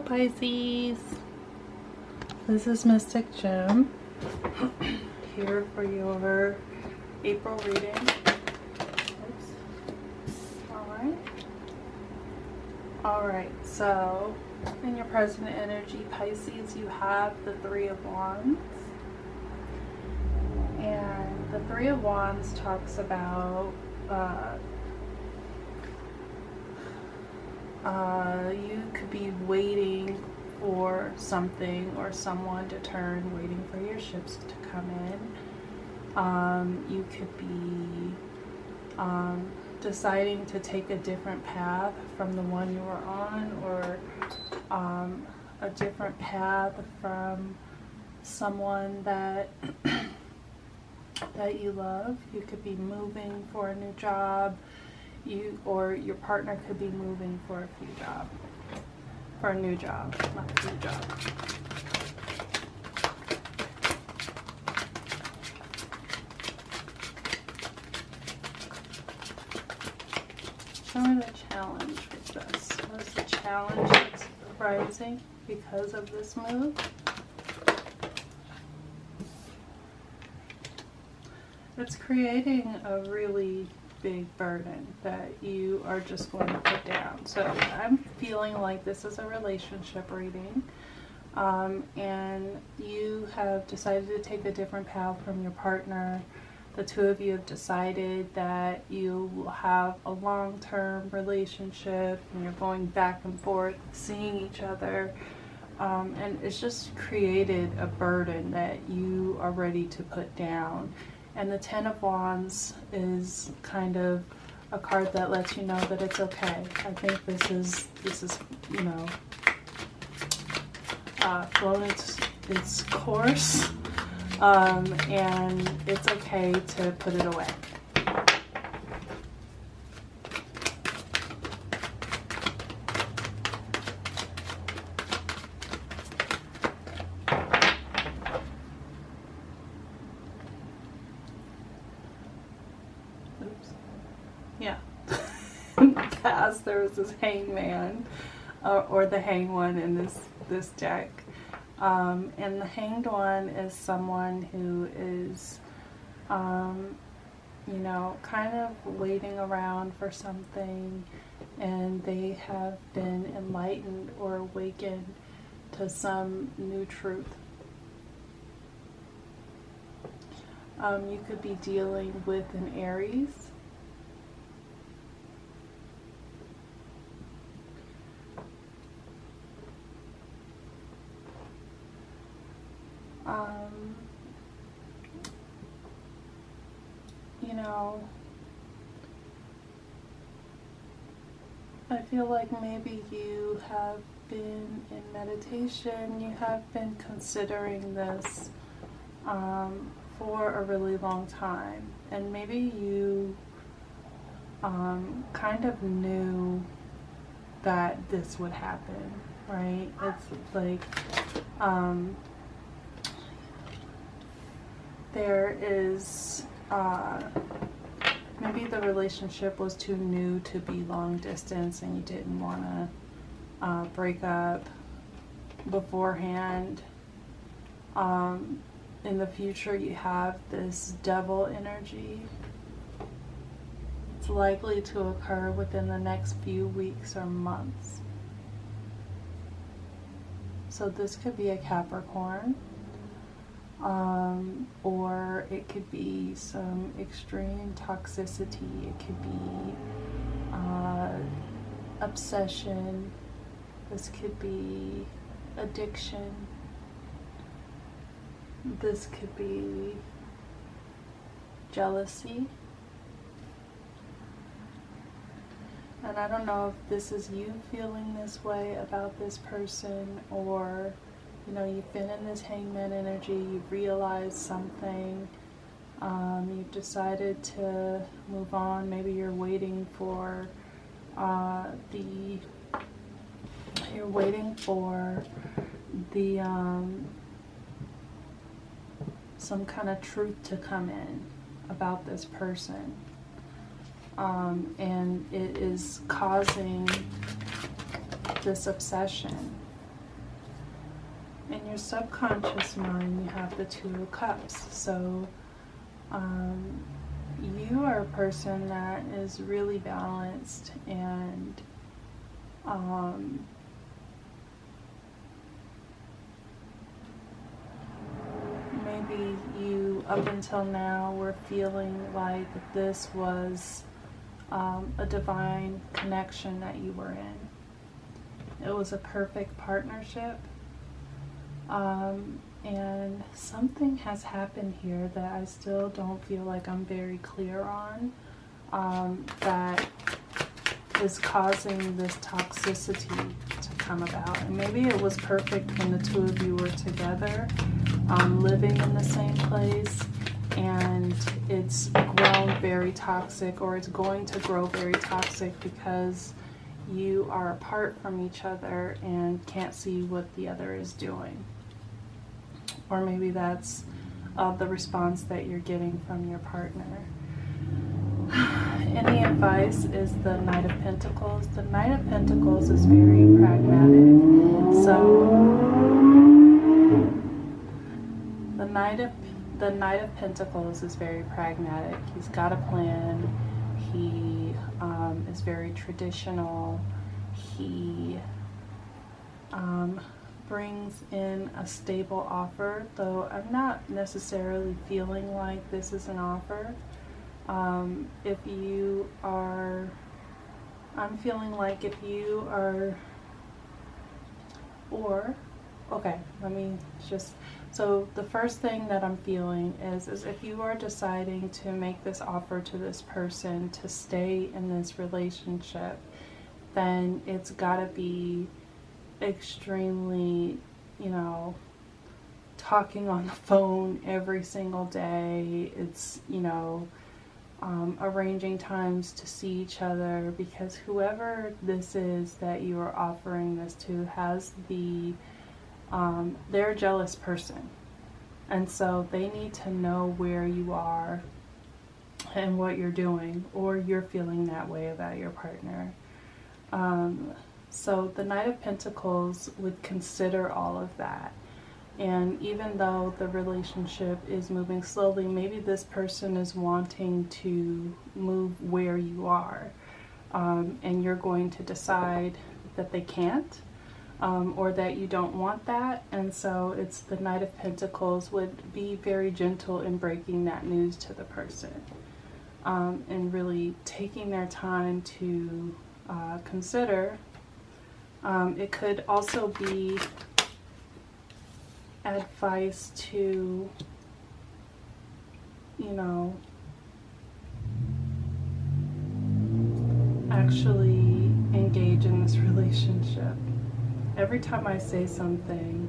Pisces. This is Mystic Jim here for your April reading. Oops. Alright, so in your present energy, Pisces, you have the Three of Wands. And the Three of Wands talks about you could be waiting for something or someone to turn, waiting for your ships to come in. You could be deciding to take a different path from the one you were on, or a different path from someone that that you love. You could be moving for a new job. Or your partner could be moving for a new job, not a new job. Show me the challenge with this. What is the challenge that's arising because of this move? It's creating a really big burden that you are just going to put down. So I'm feeling like this is a relationship reading, and you have decided to take a different path from your partner. The two of you have decided that you will have a long-term relationship, and you're going back and forth, seeing each other, and it's just created a burden that you are ready to put down. And the Ten of Wands is kind of a card that lets you know that it's okay. I think this is you know, flown its course, and it's okay to put it away. Yeah. In the past, there was this hangman, or the hanged one in this deck. And the hanged one is someone who is, you know, kind of waiting around for something, and they have been enlightened or awakened to some new truth. You could be dealing with an Aries. You know, I feel like maybe you have been in meditation, you have been considering this for a really long time, and maybe you kind of knew that this would happen, right? It's like there is maybe the relationship was too new to be long distance, and you didn't want to break up beforehand. In the future, you have this devil energy. It's likely to occur within the next few weeks or months. So this could be a Capricorn. Or it could be some extreme toxicity. It could be obsession. This could be addiction. This could be jealousy. And I don't know if this is you feeling this way about this person, or you know, you've been in this hangman energy, you've realized something, you've decided to move on. Maybe you're waiting for some kind of truth to come in about this person. And it is causing this obsession. in your subconscious mind, you have the Two of Cups. So you are a person that is really balanced, and maybe you, up until now, were feeling like this was a divine connection that you were in. It was a perfect partnership. And something has happened here that I still don't feel like I'm very clear on, that is causing this toxicity to come about. And maybe it was perfect when the two of you were together, living in the same place, and it's grown very toxic, or it's going to grow very toxic because you are apart from each other and can't see what the other is doing. Or maybe that's the response that you're getting from your partner. Any advice is the Knight of Pentacles. The Knight of Pentacles is very pragmatic. So the Knight of Pentacles is very pragmatic. He's got a plan. He is very traditional. He brings in a stable offer, though I'm not necessarily feeling like this is an offer. If you are, I'm feeling like if you are, or, okay, let me just, so the first thing that I'm feeling is if you are deciding to make this offer to this person to stay in this relationship, then it's gotta be extremely, you know, talking on the phone every single day. It's, you know, arranging times to see each other, because whoever this is that you are offering this to has the, they're a jealous person. And so they need to know where you are and what you're doing, or you're feeling that way about your partner. So the Knight of Pentacles would consider all of that. And even though the relationship is moving slowly, maybe this person is wanting to move where you are. And you're going to decide that they can't, or that you don't want that. And so it's the Knight of Pentacles would be very gentle in breaking that news to the person. And really taking their time to consider. It could also be advice to, you know, actually engage in this relationship. Every time I say something,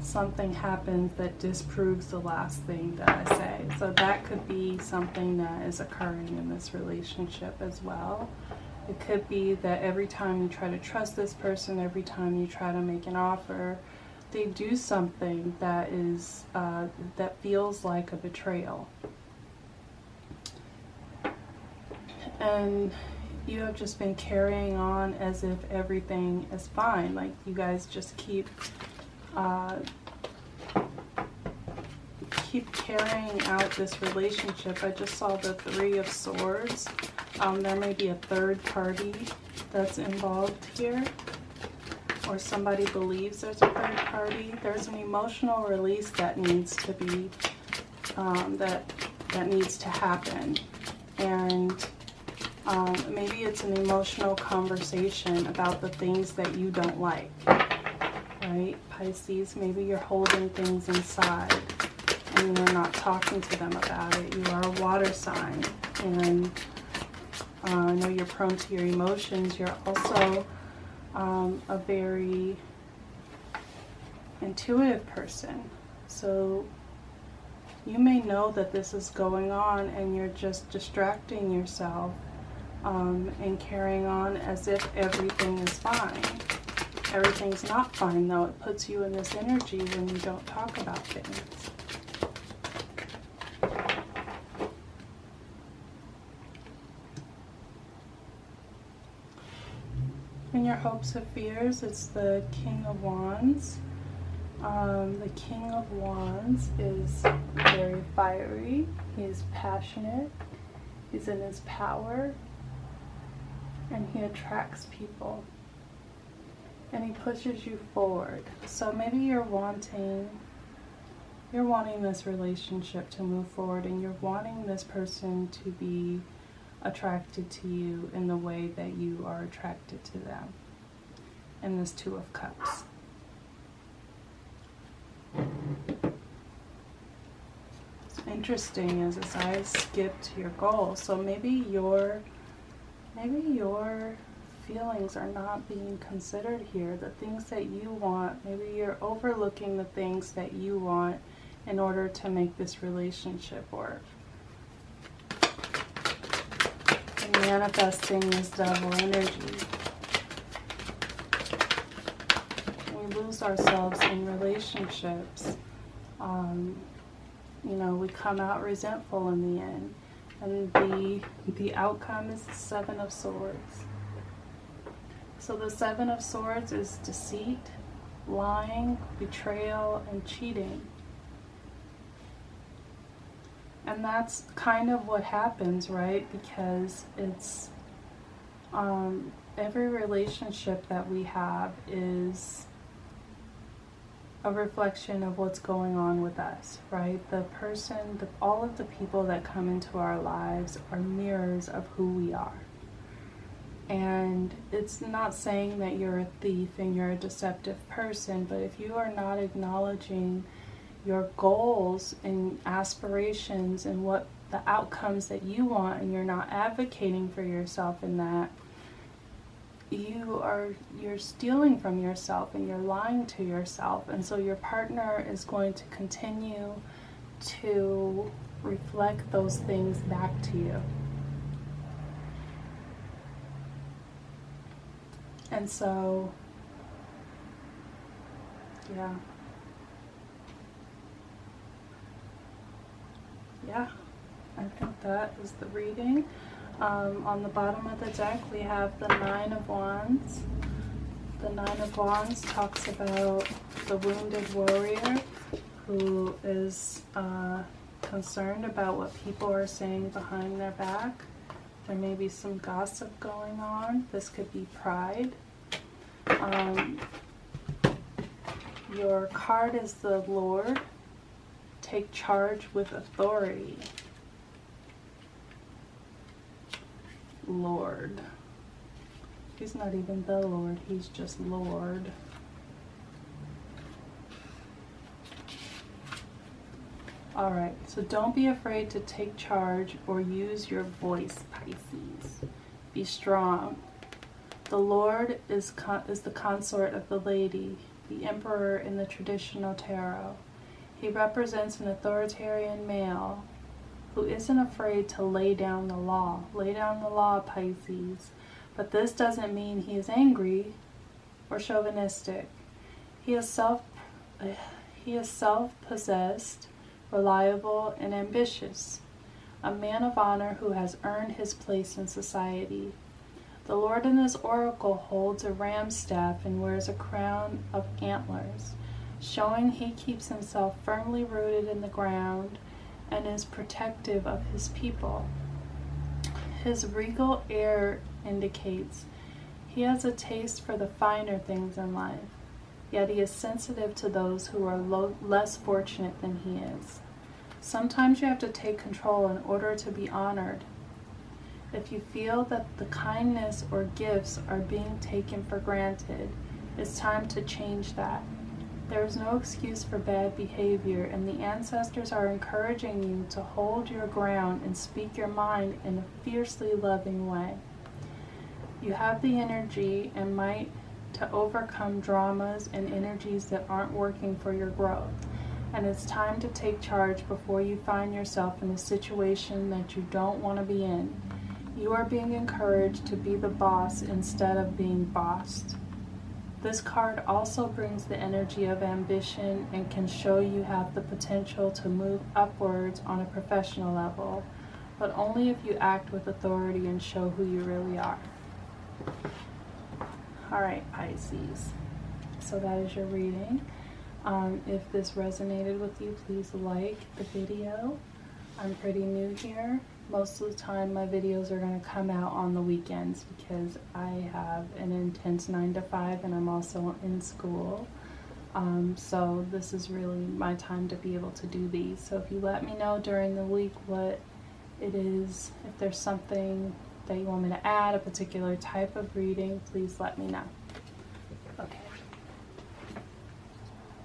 something happens that disproves the last thing that I say. So that could be something that is occurring in this relationship as well. It could be that every time you try to trust this person, every time you try to make an offer, they do something that is that feels like a betrayal. And you have just been carrying on as if everything is fine. Like you guys just keep carrying out this relationship. I just saw the Three of Swords. There may be a third party that's involved here, or somebody believes there's a third party. There's an emotional release that needs to be, that needs to happen. And maybe it's an emotional conversation about the things that you don't like, right? Pisces, maybe you're holding things inside and you're not talking to them about it. You are a water sign, and I know you're prone to your emotions. You're also a very intuitive person. So you may know that this is going on and you're just distracting yourself and carrying on as if everything is fine. Everything's not fine, though. It puts you in this energy when you don't talk about things. In your hopes and fears, it's the King of Wands. The King of Wands is very fiery. He's passionate. He's in his power. And he attracts people. And he pushes you forward. So maybe you're wanting this relationship to move forward, and you're wanting this person to be attracted to you in the way that you are attracted to them. And this Two of Cups. What's interesting is as I skipped your goal, so maybe your feelings are not being considered here. The things that you want, maybe you're overlooking the things that you want in order to make this relationship work. And manifesting this double energy. We lose ourselves in relationships. You know, we come out resentful in the end. And the outcome is the Seven of Swords. So the Seven of Swords is deceit, lying, betrayal, and cheating. And that's kind of what happens, right? Because it's every relationship that we have is a reflection of what's going on with us, right? All of the people that come into our lives are mirrors of who we are. And it's not saying that you're a thief and you're a deceptive person, but if you are not acknowledging your goals and aspirations and what the outcomes that you want, and you're not advocating for yourself in that, you're stealing from yourself and you're lying to yourself. And so your partner is going to continue to reflect those things back to you. And so, yeah, I think that is the reading. On the bottom of the deck, we have the Nine of Wands. The Nine of Wands talks about the wounded warrior who is concerned about what people are saying behind their back. There may be some gossip going on. This could be pride. Your card is the Lord. Take charge with authority. Lord. He's not even the Lord, he's just Lord. Alright, so don't be afraid to take charge or use your voice, Pisces. Be strong. The Lord is the consort of the lady, the emperor in the traditional tarot. He represents an authoritarian male who isn't afraid to lay down the law. Lay down the law, Pisces. But this doesn't mean he is angry or chauvinistic. He is self-possessed, reliable, and ambitious. A man of honor who has earned his place in society. The Lord in this oracle holds a ram's staff and wears a crown of antlers, showing he keeps himself firmly rooted in the ground and is protective of his people. His regal air indicates he has a taste for the finer things in life, yet he is sensitive to those who are less fortunate than he is. Sometimes you have to take control in order to be honored. If you feel that the kindness or gifts are being taken for granted, it's time to change that. There is no excuse for bad behavior, and the ancestors are encouraging you to hold your ground and speak your mind in a fiercely loving way. You have the energy and might to overcome dramas and energies that aren't working for your growth, and it's time to take charge before you find yourself in a situation that you don't want to be in. You are being encouraged to be the boss instead of being bossed. This card also brings the energy of ambition and can show you have the potential to move upwards on a professional level, but only if you act with authority and show who you really are. Alright, Pisces. So that is your reading. If this resonated with you, please like the video. I'm pretty new here. Most of the time my videos are going to come out on the weekends because I have an intense 9 to 5 and I'm also in school. So this is really my time to be able to do these. So if you let me know during the week what it is, if there's something that you want me to add, a particular type of reading, please let me know.